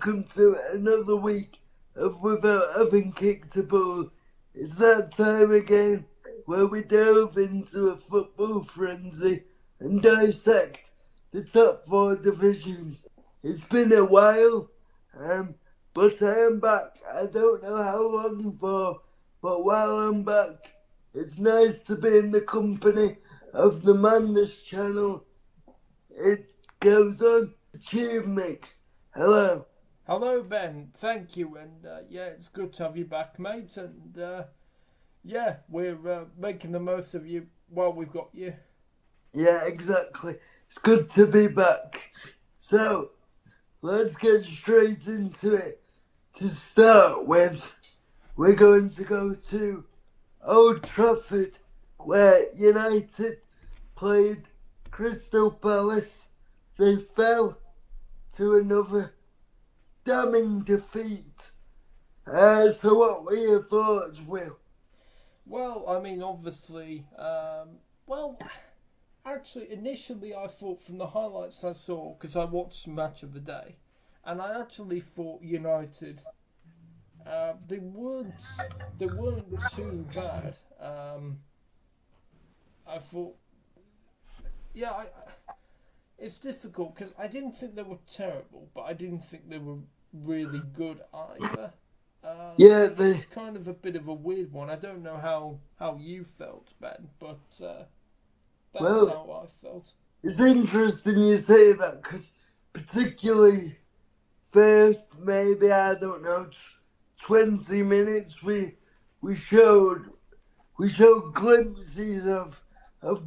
welcome to another week of Without Having Kicked a Ball. It's that time again where we delve into a football frenzy and dissect the top four divisions. It's been a while, but I am back. I don't know how long for, but while I'm back, it's nice to be in the company of the man this channel. It goes on TubeMix. Hello. Hello, Ben. Thank you, and it's good to have you back, mate. And we're making the most of you while we've got you. Yeah, exactly. It's good to be back. So, let's get straight into it. To start with, we're going to go to Old Trafford, where United played Crystal Palace. They fell to another damning defeat. So what were your thoughts, Will? Well, I mean, obviously, actually, initially I thought from the highlights I saw, because I watched Match of the Day, and I actually thought United, they weren't too bad. I thought, yeah, it's difficult because I didn't think they were terrible, but I didn't think they were really good either. Yeah, It's kind of a bit of a weird one. I don't know how you felt, Ben, but that's well, how I felt. it's interesting you say that because particularly first, maybe I don't know, 20 minutes we showed we showed glimpses of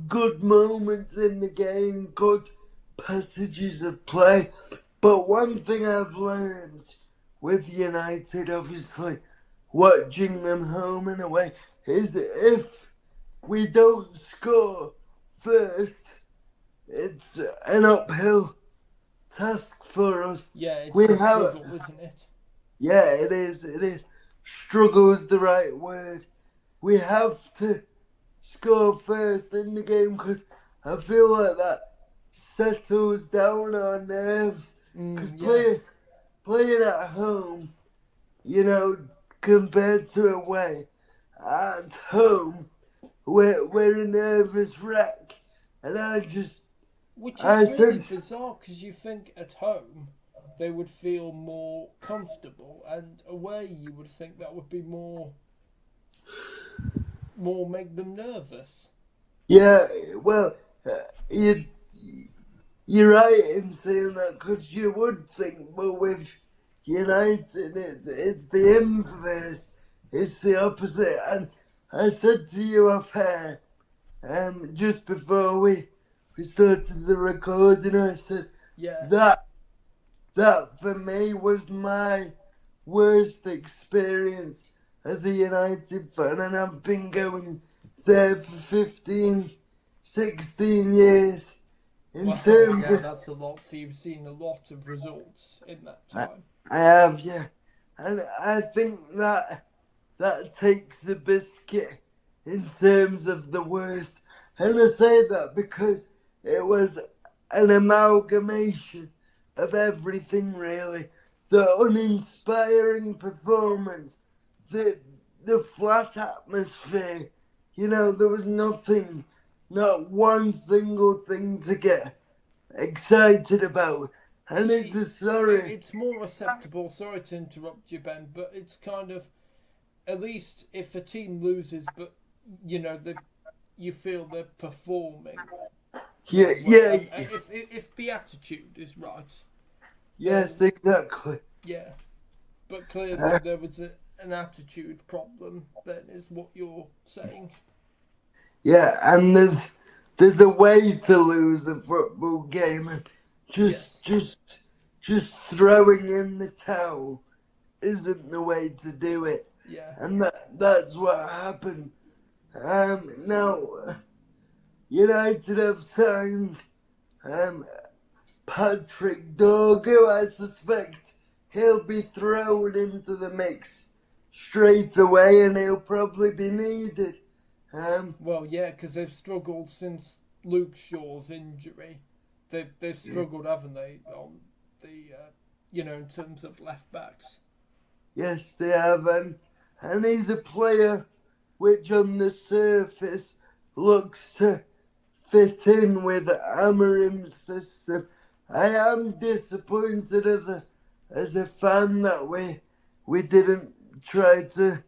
good moments in the game, good passages of play. But one thing I've learned with United, obviously, watching them home and away, is if we don't score first, it's an uphill task for us. Yeah, We it's a have, struggle, isn't it? yeah, it is, it is. Struggle is the right word. We have to score first in the game because I feel like that settles down our nerves. Because Yeah. playing at home, you know, compared to away, at home, we're a nervous wreck. And Which is I really said, bizarre because you think at home they would feel more comfortable, and away you would think that would be more make them nervous. yeah, well, uh, you, you're right in saying that because you would think, but with United, it's the inverse. It's the opposite. And I said to you off air, just before we started the recording, I said Yeah. that that for me was my worst experience as a United fan, and I've been going there for 15, 16 years. In Wow, terms yeah, of, that's a lot. So you've seen a lot of results in that I, time. I have, yeah, and I think that takes the biscuit in terms of the worst. And I say that because it was an amalgamation of everything, really. The uninspiring performance, the the flat atmosphere. You know, there was nothing, not one single thing to get excited about. And it's See, a sorry. it's more acceptable. Sorry to interrupt you, Ben, but it's kind of at least if a team loses, but they you feel they're performing Yeah, well, yeah, and if the attitude is right, yes, then exactly. yeah. But clearly Uh, there was an attitude problem. Then is what you're saying. Yeah, and there's a way to lose a football game, and just Yes. just just throwing in the towel isn't the way to do it, Yeah. and that's what happened. Now United have signed um Patrick Dorgu. I suspect he'll be thrown into the mix straight away, and he'll probably be needed. Um, Well, yeah, because they've struggled since Luke Shaw's injury. They've struggled, haven't they, on the in terms of left backs. Yes, they have, and he's a player which on the surface looks to fit in with Amarim's system. I am disappointed as a fan that we didn't try to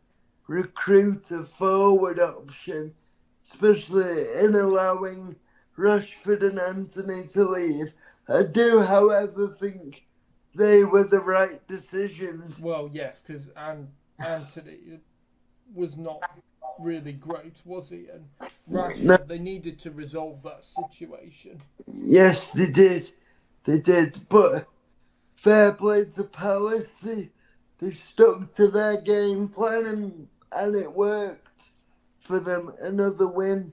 recruit a forward option, especially in allowing Rashford and Anthony to leave. I do, however, think they were the right decisions. Well, yes, because Anthony was not really great, was he? And No, Rashford, they needed to resolve that situation. yes, they did. They did. But fair play to Palace. They stuck to their game plan and it worked for them. Another win,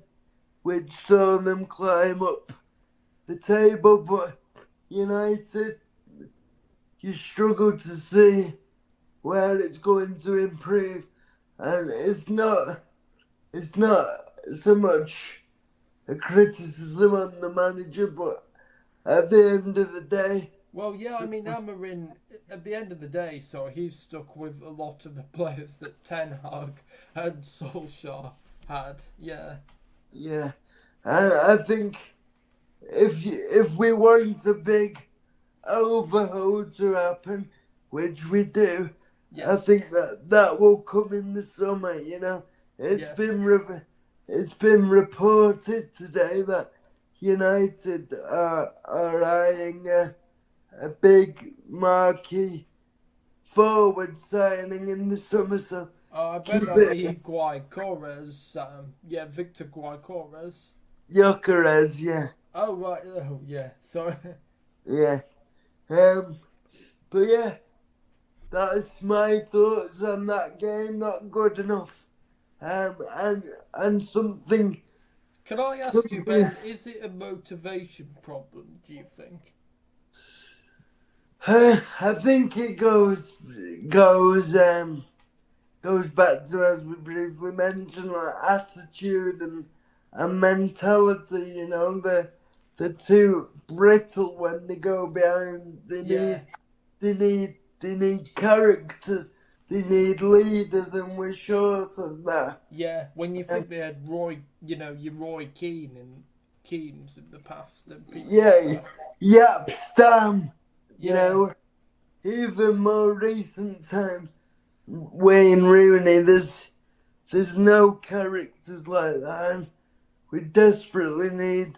which saw them climb up the table. But United, you struggle to see where it's going to improve. And it's not so much a criticism on the manager, but at the end of the day, Well, yeah, I mean, Amarin, at the end of the day, so he's stuck with a lot of the players that Ten Hag and Solskjaer had. Yeah. yeah, I think if we want a big overhaul to happen, which we do, Yes. I think that will come in the summer. It's Yes. it's been reported today that United are eyeing a big marquee forward signing in the summer. So I bet keep that'll it be Guaycores. Yeah, Victor Guaycores. Gyökeres, yeah, Oh, right. Oh, yeah. Sorry. yeah. But yeah, that's my thoughts on that game. Not good enough. And something. Can I ask you, Ben, is it a motivation problem, do you think? I think it goes back to, as we briefly mentioned, like attitude and mentality. They're too brittle when they go behind. Yeah. They need characters. They need leaders, and we're short of that. Yeah, when you think they had your Roy Keane and Keanes in the past and people like Yeah, that. Yap Stam. You Yeah, know, even more recent times, Wayne Rooney. There's no characters like that. And we desperately need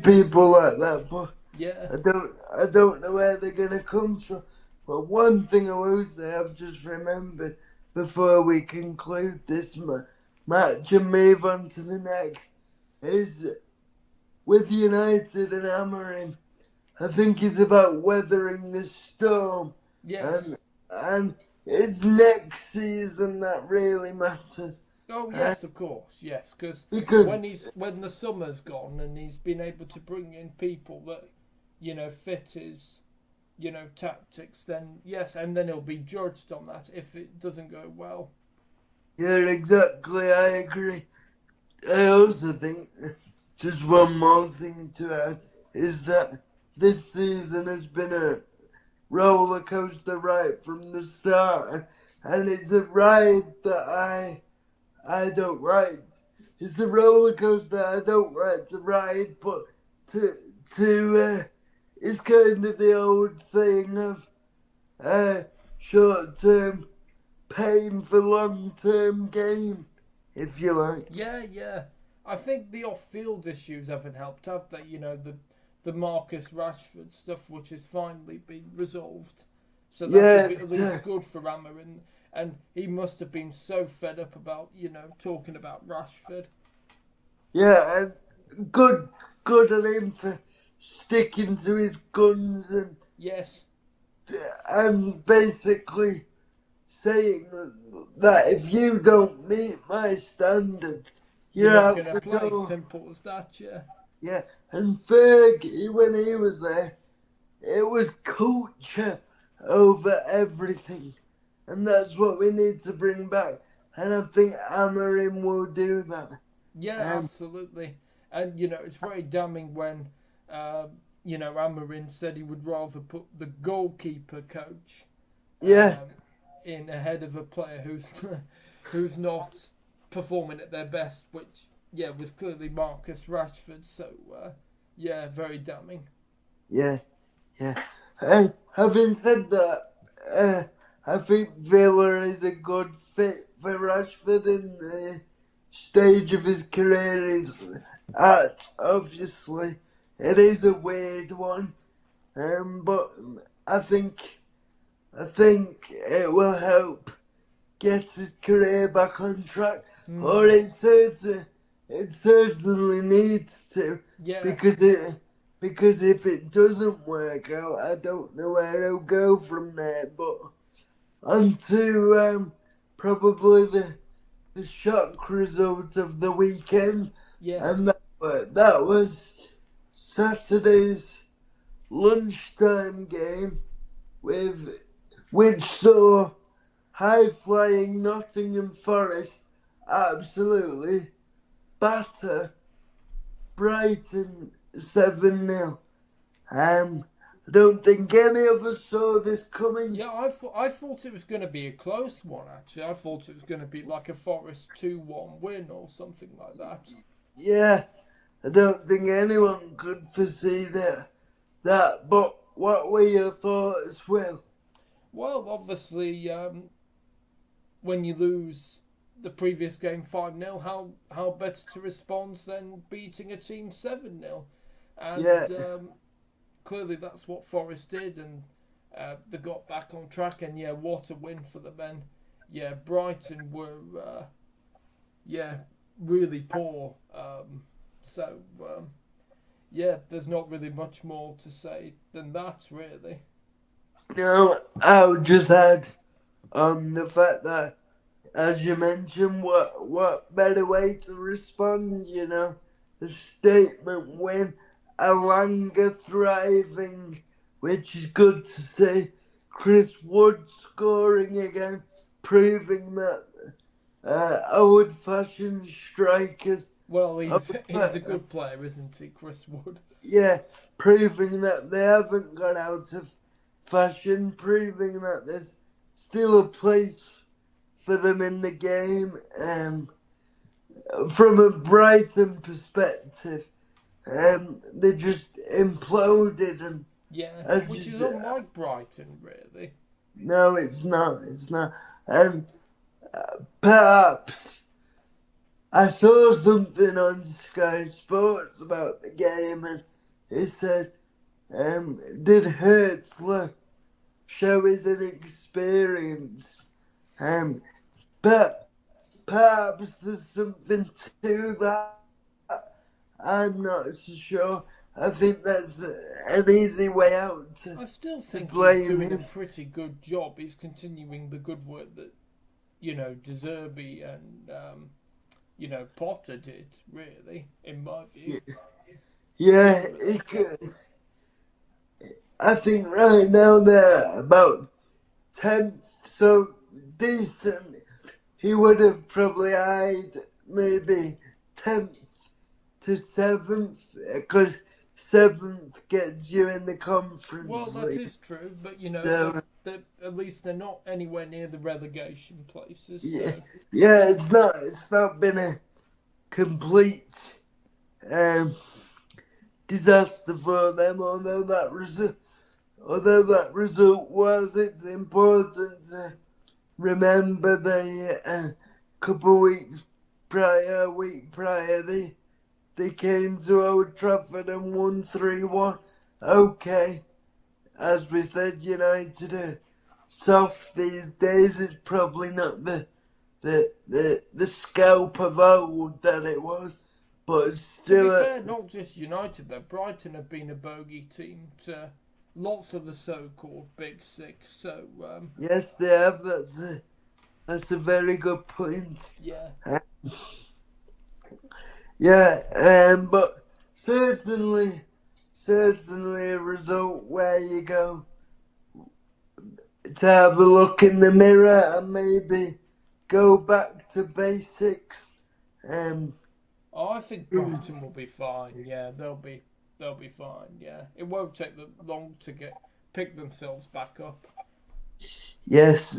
people like that. But yeah, I don't know where they're gonna come from. But one thing I will say, I've just remembered before we conclude this match and move on to the next, is with United and Amorim. I think it's about weathering the storm, yes. and it's next season that really matters. Oh Uh, yes, of course, yes. Because because when the summer's gone and he's been able to bring in people that fit his tactics, then yes, and then he'll be judged on that if it doesn't go well. yeah, exactly, I agree. I also think just one more thing to add is that this season has been a roller coaster right from the start, and it's a ride that I don't ride. It's a roller coaster I don't like to ride, but to it's kind of the old saying of short term pain for long term gain, if you like. Yeah, yeah. I think the off-field issues haven't helped, have they? The Marcus Rashford stuff, which has finally been resolved. So that'll be at Yes, least good for Amarin. And he must have been so fed up about, talking about Rashford. yeah, and good on him for sticking to his guns Yes, and basically saying that if you don't meet my standard, you're you're not out going to the play. door. Simple as that, yeah. Yeah, and Fergie, when he was there, it was culture over everything. And that's what we need to bring back. And I think Amarim will do that. Yeah, Um, absolutely. And, it's very damning when Amarin said he would rather put the goalkeeper coach Yeah, in ahead of a player who's who's not performing at their best, which was clearly Marcus Rashford. So very damning. yeah, yeah. And having said that, I think Villa is a good fit for Rashford in the stage of his career he's at. Obviously, it is a weird one, but I think it will help get his career back on track, or it certainly needs to, Yeah, because if it doesn't work out, I don't know where he'll go from there. But on to probably the shock result of the weekend, yes. and that was Saturday's lunchtime game with which saw high-flying Nottingham Forest absolutely batter Brighton 7-0. I don't think any of us saw this coming. Yeah, I thought it was going to be a close one, actually. I thought it was going to be like a Forest 2-1 win or something like that. Yeah, I don't think anyone could foresee that. But what were your thoughts, Will? Well, obviously, when you lose the previous game 5-0, how better to respond than beating a team 7-0? And Yeah, clearly that's what Forest did, and they got back on track, and what a win for the men. Yeah, Brighton were really poor. There's not really much more to say than that, really. no, I would just add on the fact that, as you mentioned, what better way to respond, the statement win, Alanga thriving, which is good to see. Chris Wood scoring again, proving that old-fashioned strikers, Well, he's of- he's a good player, isn't he, Chris Wood? yeah, proving that they haven't gone out of fashion, proving that there's still a place for them in the game. From a Brighton perspective, they just imploded, and Yeah, as you which is said, unlike Brighton, really. no, it's not, and perhaps I saw something on Sky Sports about the game, and it said, did Hertzler show his inexperience? But perhaps there's something to that. I'm not so sure. I think that's an easy way out I still to think he's blame doing a him. pretty good job. He's continuing the good work that, De Zerbi and, Potter did, really, in my view. Yeah, it could. I think right now they're about 10th, so decent. He would have probably eyed maybe 10th to 7th, because 7th gets you in the Well, Conference that League. is true, but, So, at least they're not anywhere near the relegation places, yeah, so... yeah, it's not been a complete um, disaster for them, although that result was, it's important to remember the couple week prior, they came to Old Trafford and won 3-1. Okay, as we said, United are soft these days. It's probably not the scalp of old that it was, but it's To be still fair, not just United, though. Brighton have been a bogey team to lots of the so-called Big Six, so, yes, they have. That's a very good point. yeah. Yeah, but certainly a result where you go to have a look in the mirror and maybe go back to basics. Oh, I think Brighton will be fine. Yeah, they'll be they'll be fine. Yeah, it won't take them long to pick themselves back up. Yes,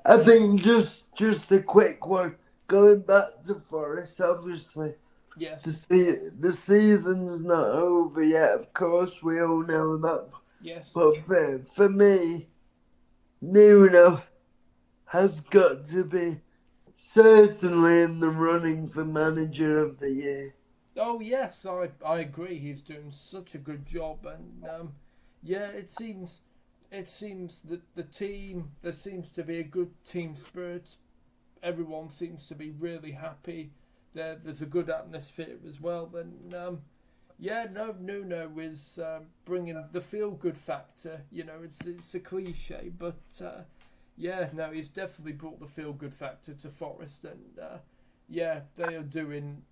I think just a quick one. Going back to Forest, obviously Yes, the season's not over yet. Of course, we all know that. yes. But for me, Nuno has got to be certainly in the running for manager of the year. Oh yes, I agree. He's doing such a good job, and yeah, it seems that the team there seems to be a good team spirit. Everyone seems to be really happy. There's a good atmosphere as well. And yeah, no, Nuno is bringing the feel good factor. You know, it's a cliche, but yeah, no, he's definitely brought the feel good factor to Forest, and yeah, they are doing.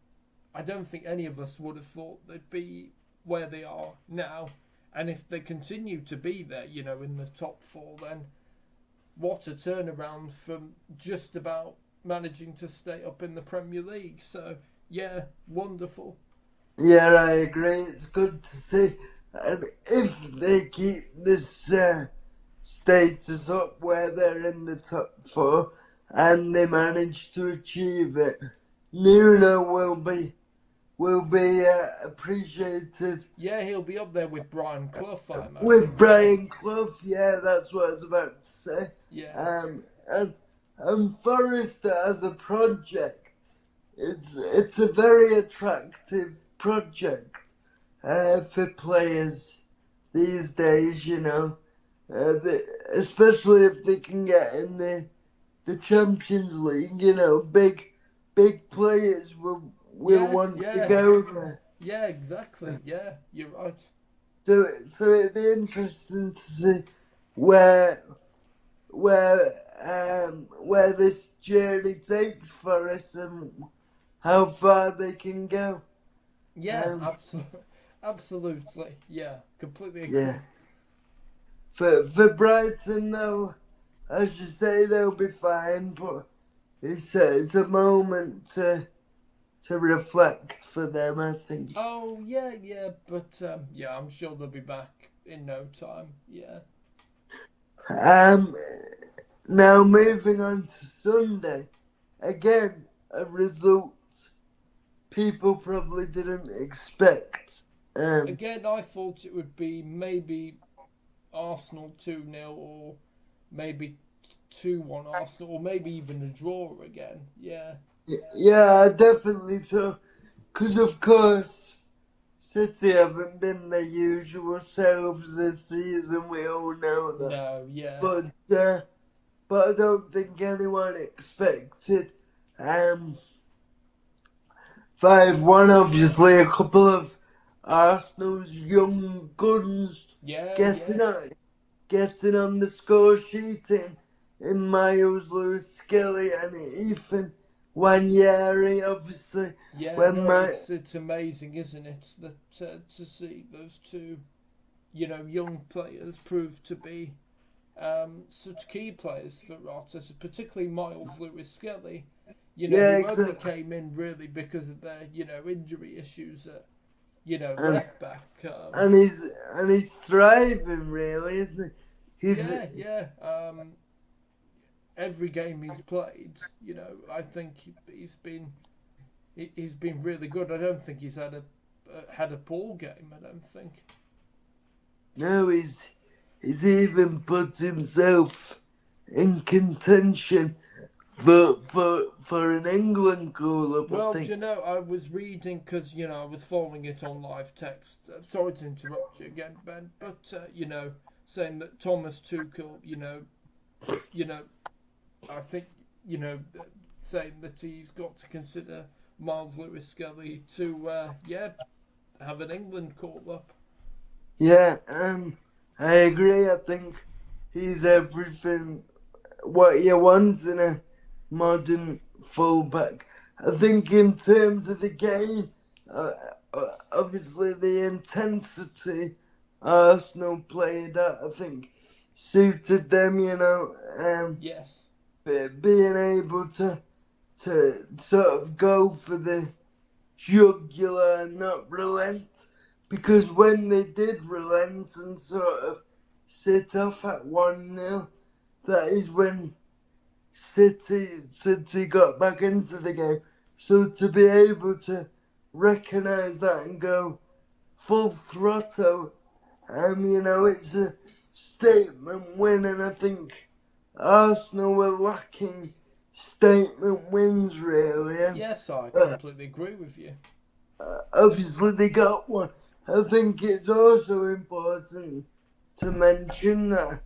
I don't think any of us would have thought they'd be where they are now. And if they continue to be there, you know, in the top four, then what a turnaround from just about managing to stay up in the Premier League. So, yeah, wonderful. Yeah, I agree. It's good to see. And if they keep this status up where they're in the top four and they manage to achieve it, Nuno will be appreciated Yeah, he'll be up there with Brian Clough, I with imagine. Yeah, Brian Clough. Yeah, that's what I was about to say. yeah, Um, and Forrester as a project, it's a very attractive project for players these days. You know, especially if they can get in the Champions League. You know, big players will yeah, want to yeah, go there. yeah, exactly. Yeah, you're right. So it'd be interesting to see where where where this journey takes for us and how far they can go. Yeah, Um, absolutely. Absolutely. Yeah, completely yeah. agree. For Brighton though, as you say, they'll be fine, but it's a moment to reflect for them, I think. Oh, yeah, yeah, but yeah, I'm sure they'll be back in no time. Yeah. Um, Now moving on to Sunday, again a result people probably didn't expect. Um, Again, I thought it would be maybe Arsenal 2-0 or maybe 2-1 Arsenal or maybe even a draw again. Yeah. yeah, I definitely thought, because of course City haven't been their usual selves this season. We all know that, No, yeah. but uh, but I don't think anyone expected 5-1. Obviously, a couple of Arsenal's young guns Yeah, getting yes. on getting on the score sheet in Miles Lewis Skelly and Ethan Wanyeri. Obviously, Yeah, when no, my it's amazing, isn't it, that to see those two, you know, young players prove to be such key players for Arteta, particularly Miles Lewis Skelly, you know, yeah, who only exactly, came in really because of their, you know, injury issues at, you know, and left back. and he's thriving really, isn't he? Yeah, yeah. Every game he's played, you know, I think he's been really good. I don't think he's had a poor game. I don't think. no, he's even put himself in contention for an England call up. I Well, do think. you know, I was reading because you know I was following it on live text. Sorry to interrupt you again, Ben, but you know, saying that Thomas Tuchel, you know, I think you know, saying that he's got to consider Miles Lewis Skelly to yeah have an England call up. Yeah, I agree. I think he's everything what you want in a modern fullback. I think in terms of the game, obviously the intensity Arsenal played at, I think suited them. You know, Yes. being able to sort of go for the jugular and not relent. Because when they did relent and sort of sit off at 1-0, that is when City got back into the game. So to be able to recognise that and go full throttle, it's a statement win, and I think Arsenal were lacking statement wins really. And, Yes, I completely agree with you. obviously they got one. I think it's also important to mention that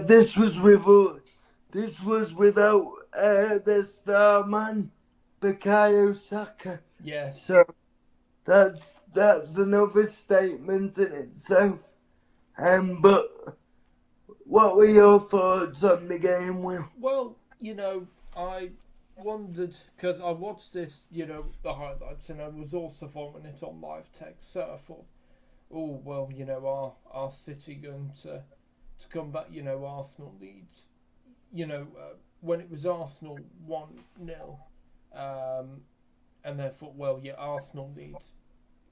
this was without their star man, Bukayo Saka. Yes. So that's another statement in itself. But what were your thoughts on the game, Will? Well, I wondered because I watched this, the highlights, and I was also following it on live text. So I thought, oh well, our City going to come back? Arsenal leads. When it was Arsenal 1-0, and then I thought, well, yeah, Arsenal leads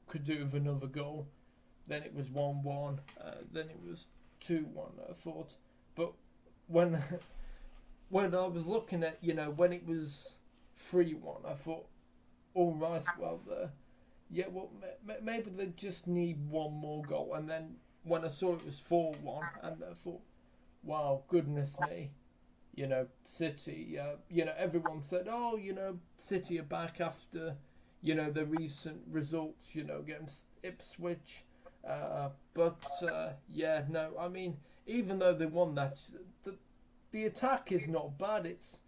could do with another goal. Then it was 1-1. Then it was 2-1. I thought, but when when I was looking at, when it was 3-1, I thought, all right, well, yeah, well, maybe they just need one more goal. And then when I saw it was 4-1, and I thought, wow, goodness me, City, everyone said, oh, City are back after, the recent results, against Ipswich. Yeah, no, I mean, even though they won that, the attack is not bad. It's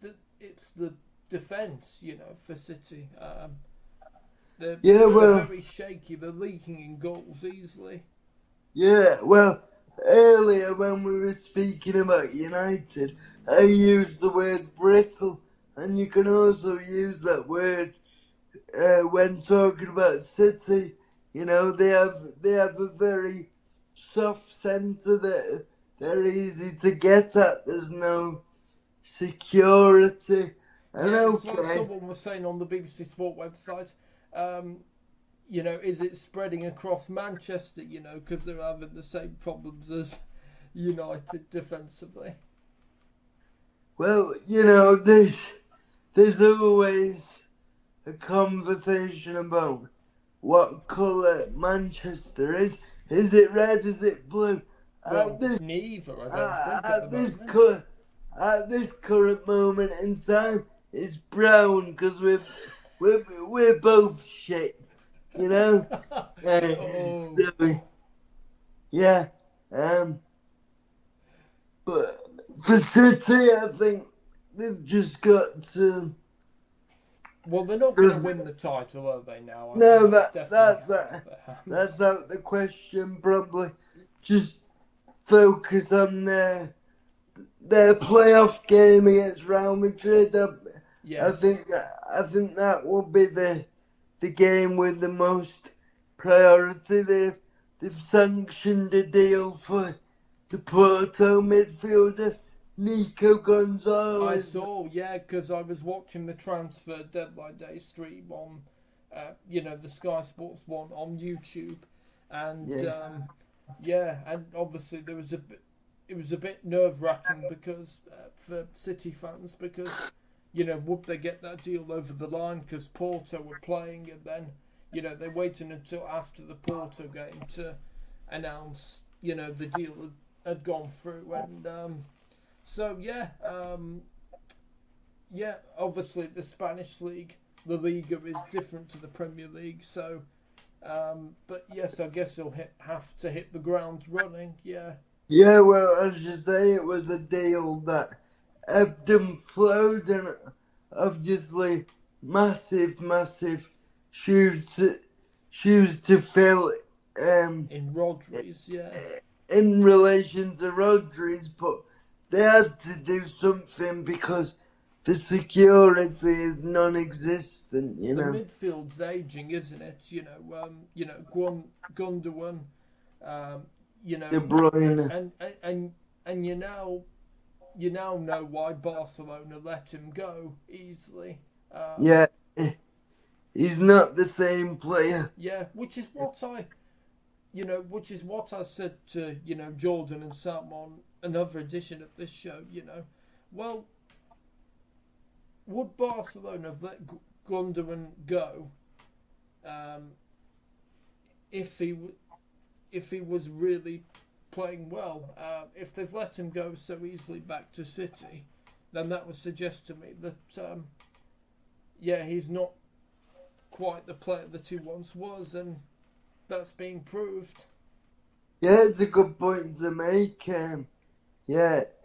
the defence, for City. They're very shaky. They're leaking in goals easily. Yeah, well, earlier when we were speaking about United, I used the word brittle, and you can also use that word when talking about City. They have a very soft centre that they're easy to get at. There's no security. And Yeah, it's like okay, someone was saying on the BBC Sport website. Is it spreading across Manchester? Because they're having the same problems as United defensively. well, there's always a conversation about what colour Manchester is. Is it red? Is it blue? Well, neither, I don't think, at the moment. At this current moment in time, it's brown because we're both shit, you know. Oh. So, yeah, but for City, I think they've just got to. Well, they're not going to win the title, are they? Now, No, that's that's out the question. Probably just focus on their playoff game against Real Madrid. Yes. I think that will be the game with the most priority. They've sanctioned a deal for the Porto midfielder Nico I Gonzalez. saw, yeah, because I was watching the transfer deadline day stream on, the Sky Sports one on YouTube, and and obviously there was it was a bit nerve wracking because for City fans because would they get that deal over the line because Porto were playing, and then they waited until after the Porto game to announce the deal had gone through, and so obviously the Spanish league, the Liga, is different to the Premier League, so but yes, I guess he'll have to hit the ground running. Yeah, well, as you say, it was a deal that ebbed and flowed, and obviously massive shoes to fill. In Rodri's, in relation to Rodri's, but they had to do something because the security is non-existent. The midfield's aging, isn't it? Gundogan, De Bruyne, and you now know why Barcelona let him go easily. Yeah, he's not the same player. Yeah, which is what I said to Jordan and Sam on another edition of this show. Well, would Barcelona have let Gundogan go if he was really playing well? If they've let him go so easily back to City, then that would suggest to me that he's not quite the player that he once was, and that's being proved. Yeah, it's a good point to make. It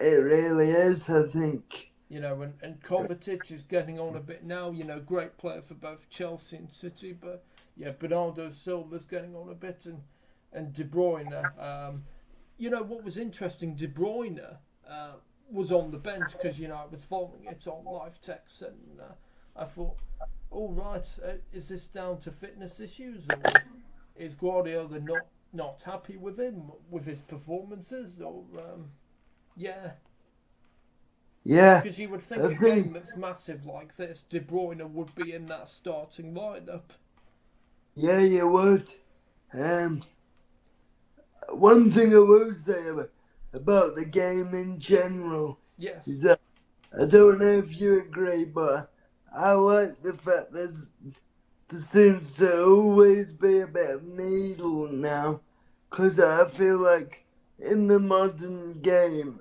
really is, I think. And Kovacic is getting on a bit now. Great player for both Chelsea and City, but Bernardo Silva's getting on a bit, and De Bruyne. What was interesting, De Bruyne was on the bench because I was following it on live text, and I thought, all right, is this down to fitness issues, or is Guardiola not happy with him, with his performances, or Yeah, because you would think a game that's massive like this, De Bruyne would be in that starting lineup. Yeah, you would. One thing I will say about the game in general is that I don't know if you agree, but I like the fact that there seems to always be a bit of needle now, because I feel like in the modern game,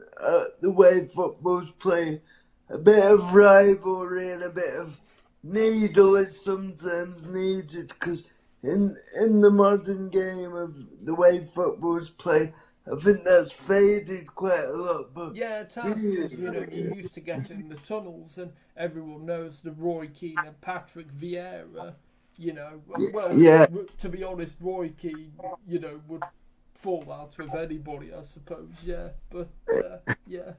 the way football's played, a bit of rivalry and a bit of needle is sometimes needed, because in the modern game of the way football's played, I think that's faded quite a lot. But yeah, it has, because you used to get in the tunnels, and everyone knows the Roy Keane and Patrick Vieira. To be honest, Roy Keane, would fall out with anybody, I suppose. Yeah, but yeah.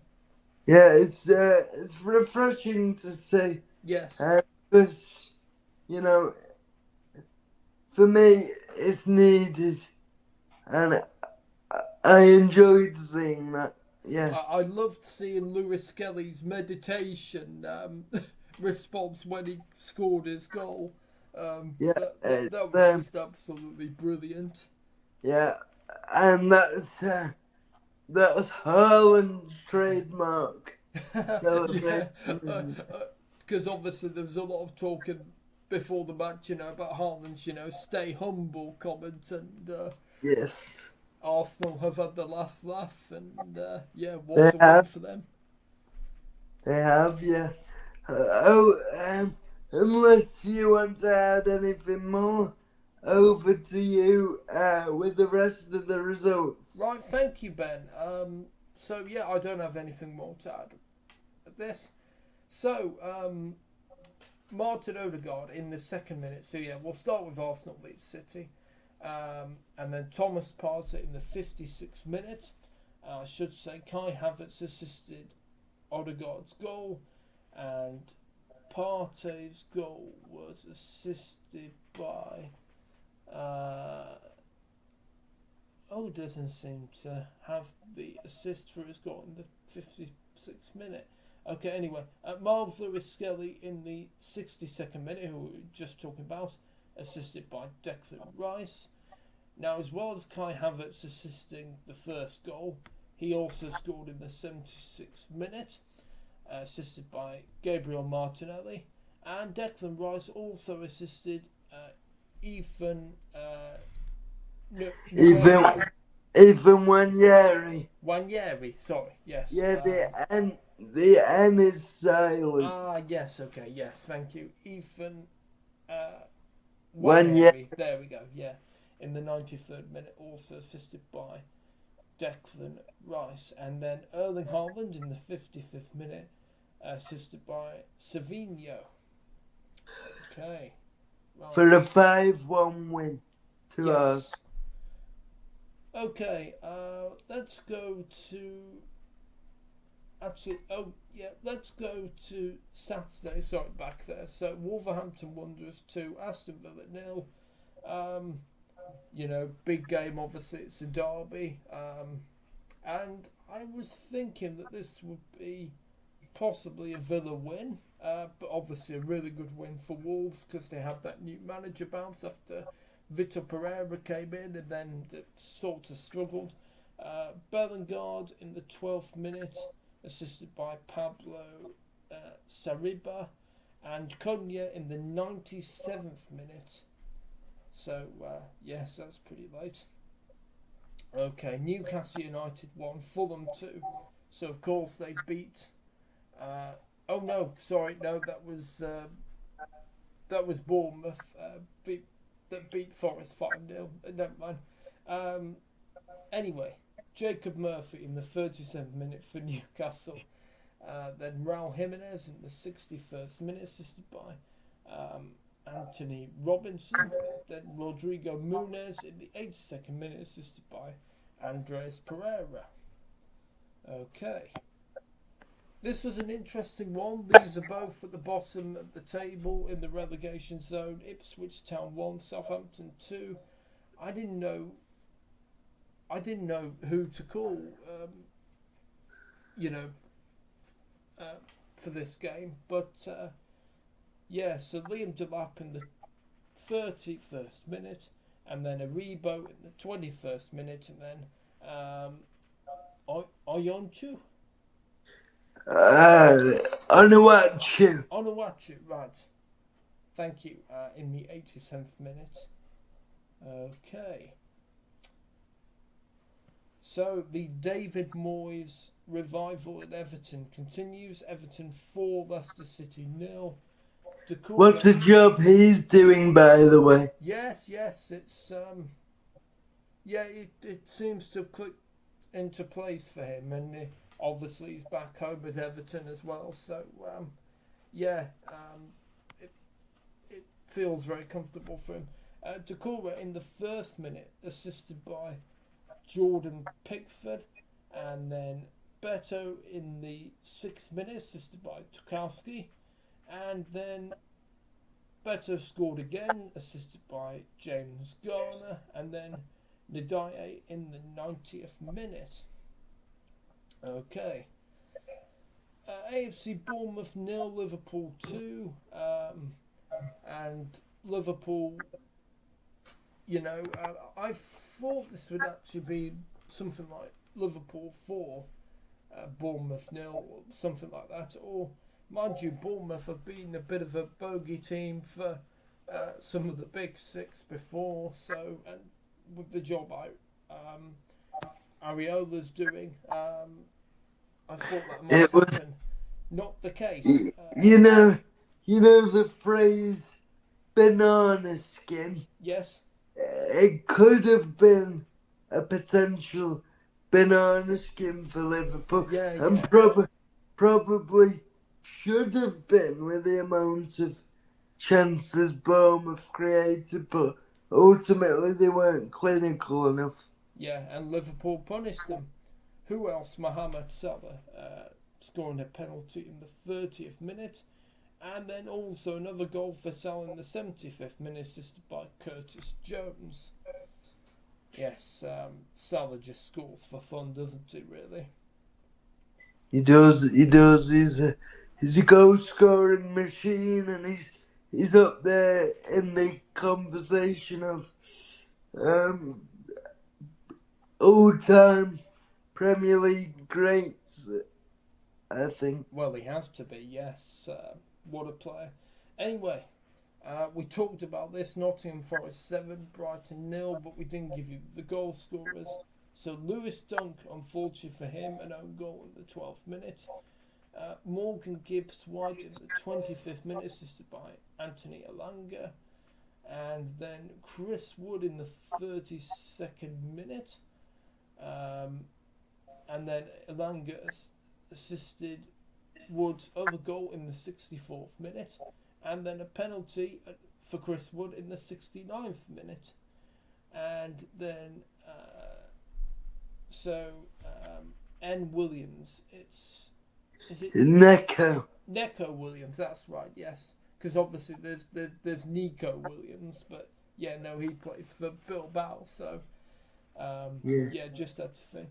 Yeah, it's refreshing to see. Yes. Because for me, it's needed, and I enjoyed seeing that. Yeah. I loved seeing Lewis Skelly's meditation response when he scored his goal. That was just absolutely brilliant. Yeah, and that's Haaland's trademark celebration. Because obviously there was a lot of talking before the match, about Haaland's, stay humble comment, and yes, Arsenal have had the last laugh, and what a win for them. They have, yeah. Unless you want to add anything more, over to you with the rest of the results. Right, thank you, Ben. I don't have anything more to add at this. So, Martin Odegaard in the second minute. So, we'll start with Arsenal v City. And then Thomas Partey in the 56th minute. I should say Kai Havertz assisted Odegaard's goal, and Partey's goal was assisted by... doesn't seem to have the assist for his goal in the 56th minute. Okay, anyway, Miles Lewis-Skelly in the 62nd minute, who we were just talking about, assisted by Declan Rice. Now, as well as Kai Havertz assisting the first goal, he also scored in the 76th minute, assisted by Gabriel Martinelli. And Declan Rice also assisted Ethan Wanyeri. Wanyeri, sorry, yes. Yeah, the N is silent. Yes, okay, yes, thank you. Ethan Wanyeri, there we go, yeah. In the 93rd minute, also assisted by Declan Rice. And then Erling Haaland in the 55th minute, assisted by Savinho. Okay. Right. For a 5-1 win to us. Okay, let's go to... let's go to Saturday. Sorry, back there. So, Wolverhampton Wanderers 2, Aston Villa 0. Big game, obviously, it's a derby. And I was thinking that this would be possibly a Villa win. But obviously a really good win for Wolves because they had that new manager bounce after Vitor Pereira came in and then it sort of struggled. Bellegarde in the 12th minute, assisted by Pablo Sariba, and Cunha in the 97th minute. So, yes, that's pretty late. Okay, Newcastle United 1, Fulham 2. So, of course, they beat... oh, no, sorry, no, that was Bournemouth that beat Forest 5-0. Never mind. Anyway, Jacob Murphy in the 37th minute for Newcastle. Then Raul Jimenez in the 61st minute, assisted by Anthony Robinson. Then Rodrigo Muniz in the 82nd minute, assisted by Andres Pereira. Okay. This was an interesting one. These are both at the bottom of the table in the relegation zone. Ipswich Town 1, Southampton 2. I didn't know who to call, for this game. But, so Liam Delap in the 31st minute, and then Aribo in the 21st minute, and then Oyonchu? Onuachu, right. Thank you, in the 87th minute. Okay. So the David Moyes revival at Everton continues. Everton 4, Leicester City 0. What a job he's doing, by the way. Yes, it's it seems to click into place for him, and obviously he's back home at Everton as well. So it feels very comfortable for him. Decore in the first minute, assisted by Jordan Pickford, and then Beto in the 6th minute, assisted by Tukowski, and then Beto scored again, assisted by James Garner, and then Ndiaye in the 90th minute. Okay. AFC Bournemouth 0, Liverpool 2, and Liverpool, I thought this would actually be something like Liverpool 4, Bournemouth 0, or something like that. Or, mind you, Bournemouth have been a bit of a bogey team for some of the big six before. So, and with the job Areola's doing, I thought that might happen. Not the case. You know the phrase banana skin? Yes. It could have been a potential banana skin for Liverpool, and probably should have been with the amount of chances Bournemouth created, but ultimately they weren't clinical enough. Yeah, and Liverpool punished them. Who else? Mohamed Salah scoring a penalty in the 30th minute. And then also another goal for Salah in the 75th minute, assisted by Curtis Jones. Yes, Salah just scores for fun, doesn't he, really? He does. He's a goal scoring machine, and he's up there in the conversation of all-time Premier League greats, I think. Well, he has to be, yes. What a player. Anyway, we talked about this. Nottingham Forest 7, Brighton 0, but we didn't give you the goal scorers. So Lewis Dunk, unfortunately for him, an own goal in the 12th minute. Morgan Gibbs-White in the 25th minute, assisted by Anthony Elanga. And then Chris Wood in the 32nd minute. And then Elanga assisted Wood's other goal in the 64th minute, and then a penalty for Chris Wood in the 69th minute. And then N. Williams, is it Neco Williams, that's right, yes, because obviously there's Nico Williams, but yeah, no, he plays for Bilbao, so just that thing.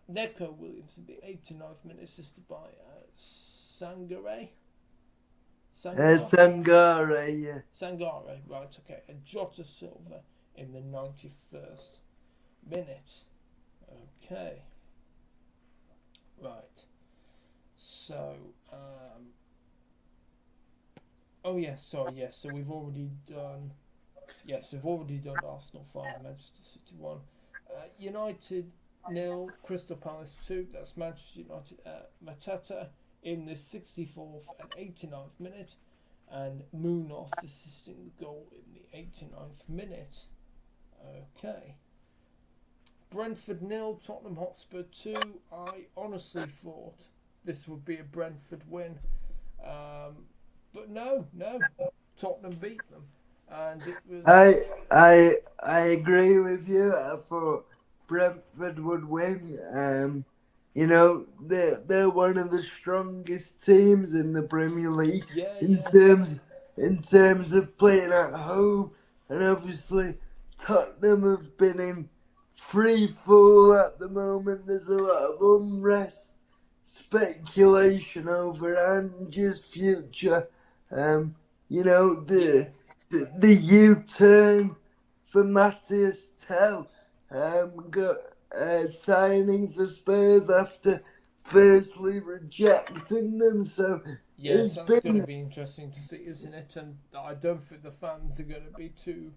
Neco Williams in the 89th minute, assisted by Sangare. Sangare, yeah. Sangare, right, okay. And Jota Silva in the 91st minute. Okay. Right. So, oh yes, sorry, yes. So we've already done. Yes, we've already done Arsenal 5, Manchester City 1. United 0, Crystal Palace 2. That's Manchester United. Matata in the 64th and 89th minute, and Munoz assisting the goal in the 89th minute. Okay. Brentford 0, Tottenham Hotspur 2. I honestly thought this would be a Brentford win. But no. Tottenham beat them. And it was... I agree with you. I thought Brentford would win. They're one of the strongest teams in the Premier League in terms of playing at home, and obviously Tottenham have been in free fall at the moment. There's a lot of unrest, speculation over Ange's future. The U-turn for Matthias Tell, signing for Spurs after firstly rejecting them. So yes, that's going to be interesting to see, isn't it? And I don't think the fans are going to be too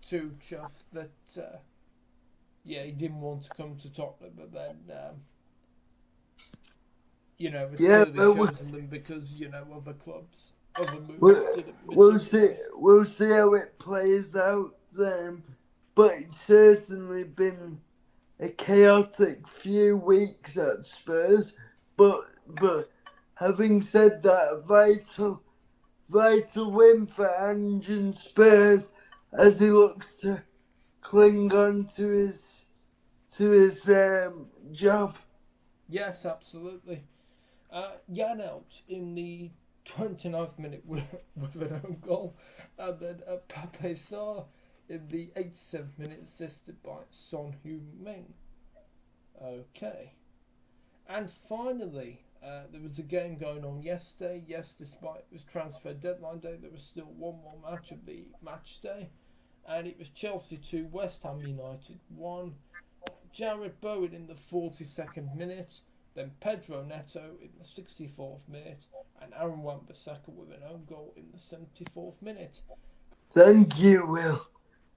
chuffed that he didn't want to come to Tottenham, but then it's clearly chosen them because other clubs, other moves didn't materialise. We'll see how it plays out. But it's certainly been a chaotic few weeks at Spurs. But having said that, vital win for Ange and Spurs as he looks to cling on to his job. Yes, absolutely. Janelt in the 29th minute with an own goal, and then Pape Sarr in the 87th minute, assisted by Son Heung-min. Okay. And finally, there was a game going on yesterday. Yes, despite it was transfer deadline day, there was still one more match of the match day. And it was Chelsea 2, West Ham United 1. Jared Bowen in the 42nd minute. Then Pedro Neto in the 64th minute. And Aaron Wan-Bissaka with an own goal in the 74th minute. Thank you, Will.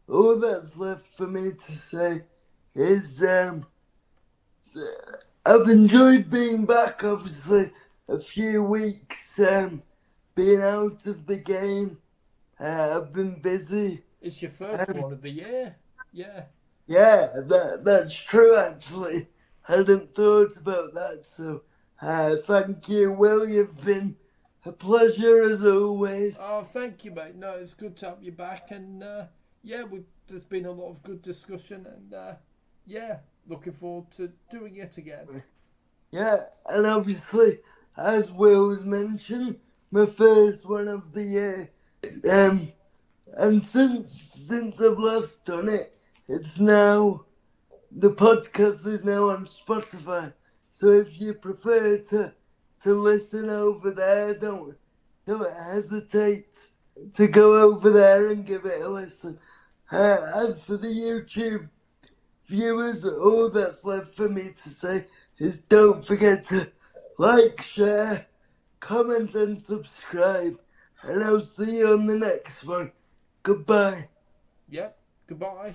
All that's left for me to say is I've enjoyed being back, obviously, a few weeks being out of the game. I've been busy. It's your first one of the year. Yeah. Yeah, that's true, actually. Hadn't thought about that, so thank you, Will. You've been a pleasure as always. Oh, thank you, mate. No, it's good to have you back, and there's been a lot of good discussion, and looking forward to doing it again. Yeah, and obviously, as Will's mentioned, my first one of the year. And since I've last done it, the podcast is now on Spotify. So if you prefer to listen over there, don't hesitate to go over there and give it a listen. As for the YouTube viewers, all that's left for me to say is don't forget to like, share, comment and subscribe. And I'll see you on the next one. Goodbye. Yep, goodbye.